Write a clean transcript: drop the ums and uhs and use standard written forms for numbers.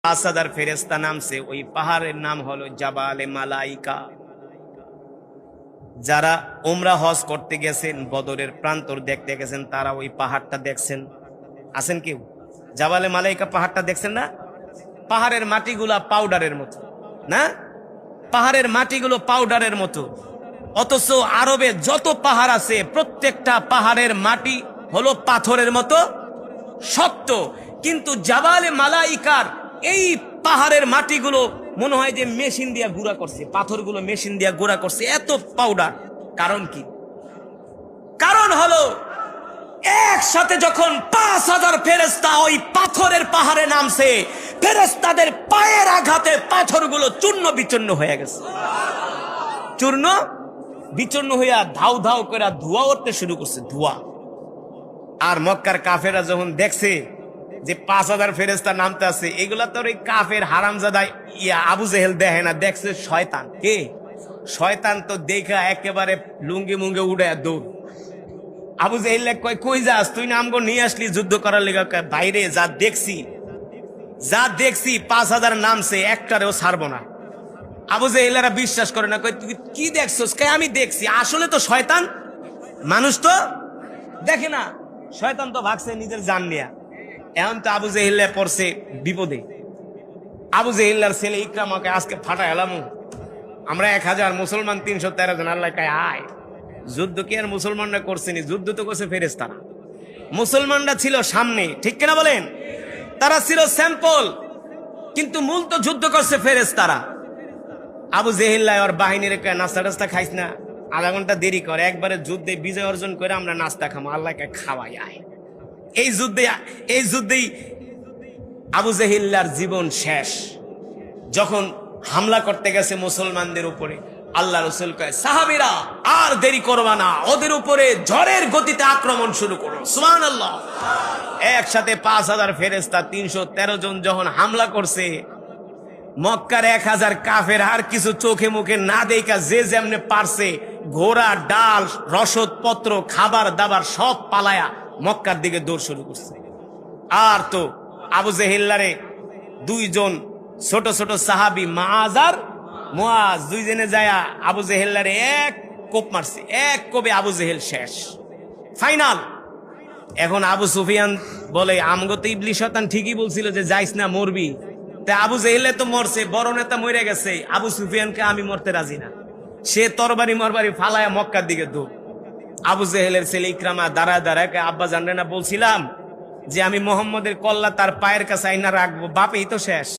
5000 ফেরেশতা নামছে, ওই পাহাড়ের নাম হলো জাবালে মালাইকা। যারা উমরা হজ করতে গেছেন, বদরের প্রান্তর দেখতে গেছেন, তারা ওই পাহাড়টা দেখছেন। আছেন কেউ? জাবালে মালাইকা পাহাড়টা দেখছেন না? পাহাড়ের মাটিগুলা পাউডারের মতো, না? পাহাড়ের মাটিগুলো পাউডারের মতো। অথচ আরবে যত পাহাড় আছে প্রত্যেকটা পাহাড়ের মাটি হলো পাথরের মতো শক্ত। কিন্তু জাবালে মালাইকার এই পাহাড়ের মাটিগুলো মনে হয় যে মেশিন দিয়ে গুঁড়া করছে, পাথরগুলো মেশিন দিয়ে গুঁড়া করছে, এত পাউডার। কারণ কি? কারণ হলো একসাথে যখন 5000 ফেরেশতা ওই পাথরের পাহাড়ে নামছে, ফেরেশতাদের পায়ের আঘাতে পাথরগুলো চূর্ণ বিচূর্ণ হয়ে গেছে। চূর্ণ বিচূর্ণ হইয়া ধাউ ধাউ করে ধোঁয়া উঠতে শুরু করছে, ধোঁয়া। আর মক্কার কাফেরা যখন দেখছে যে 5000 ফেরেশতা নামতে আছে, এগুলা তো ওই কাফের হারামজাদা আবু জেহেল দেখে না, দেখছে শয়তান। কে? শয়তান। তো দেখা একেবারে লুঙ্গি মুঙ্গে উড়ে দৌড়। আবু জেহেল কয়, কই যাস তুই? না আমগো নিয়ে আসলি যুদ্ধ করার লেগে? বাইরে যা দেখছি 5000 নামছে, একটারেও ছাড়বো না। আবু জেহেলেরা বিশ্বাস করে না, কই তুই কি দেখছস? কে? আমি দেখছি। আসলে তো শয়তান, মানুষ তো দেখে না। শয়তান তো ভাগছে নিজের জান নিয়া। এখন তো আবু জেহেল পড়ছে বিপদে। আবু জেহেলার ছেলে ইকরামাকে আজকে ফাটা এলাম, আমরা 1000 মুসলমান 313 জন। আল্লাহ কয় আয়। যুদ্ধ কি আর মুসলমানরা করছেনি? যুদ্ধ তো করছে ফেরেশতারা। মুসলমানরা ছিল সামনে, ঠিক কিনা বলেন? তারা ছিল স্যাম্পল, কিন্তু মূল তো যুদ্ধ করছে ফেরেশতারা। আবু জেহেল আর বাহিনীর নাস্তা টাস্তা খাইস না, আধা ঘন্টা দেরি করে, একবারে যুদ্ধে বিজয় অর্জন করে আমরা নাস্তা খামো। আল্লাহকে খাওয়াই আয়। এই যুদ্ধেই আবু জেহেলার জীবন শেষ। যখন হামলা করতে গেছে মুসলমানদের উপরে, আল্লাহ রাসূল কয়, সাহাবীরা আর দেরি করবা না, ওদের উপরে ঝড়ের গতিতে আক্রমণ শুরু করো। সুবহানাল্লাহ। একসাথে 5000 ফেরেশতা 313 জন যখন হামলা করছে, মক্কার 1000 কাফের আর কিছু চোখে মুখে না দেখা যে যেমনে পারছে ঘোড়া, ডাল, রসদ পত্র, খাবার দাবার সব পালায়া মক্কার দিকে দৌড় শুরু করছে। আর তো আবু জেহেলারে 2 জন ছোট ছোট সাহাবী মাআজ আর মুআজ, 2 জনে যায়া আবু জেহেলারে এক কোপ মারছে। এক কোপে আবু জেহেল শেষ, ফাইনাল। এখন আবু সুফিয়ান বলে, আমগো তো ইবলিস শয়তান ঠিকই বলছিল যে যাইস না, মরবি। তা আবু জেহেলে তো মরছে, বড় নেতা মরে গেছে, আবু সুফিয়ানকে আমি মরতে রাজি না। সে তরবারি মরবারি ফালায়া মক্কার দিকে দৌড়। আবু জেহেলের ছেলে ইকরামা দাঁড়ায় দাঁড়ায়, আব্বা জানলে না বলছিলাম যে আমি মোহাম্মদের কল্লা তার পায়ের কাছে আইনা রাখবো, বাপেই তো শেষ।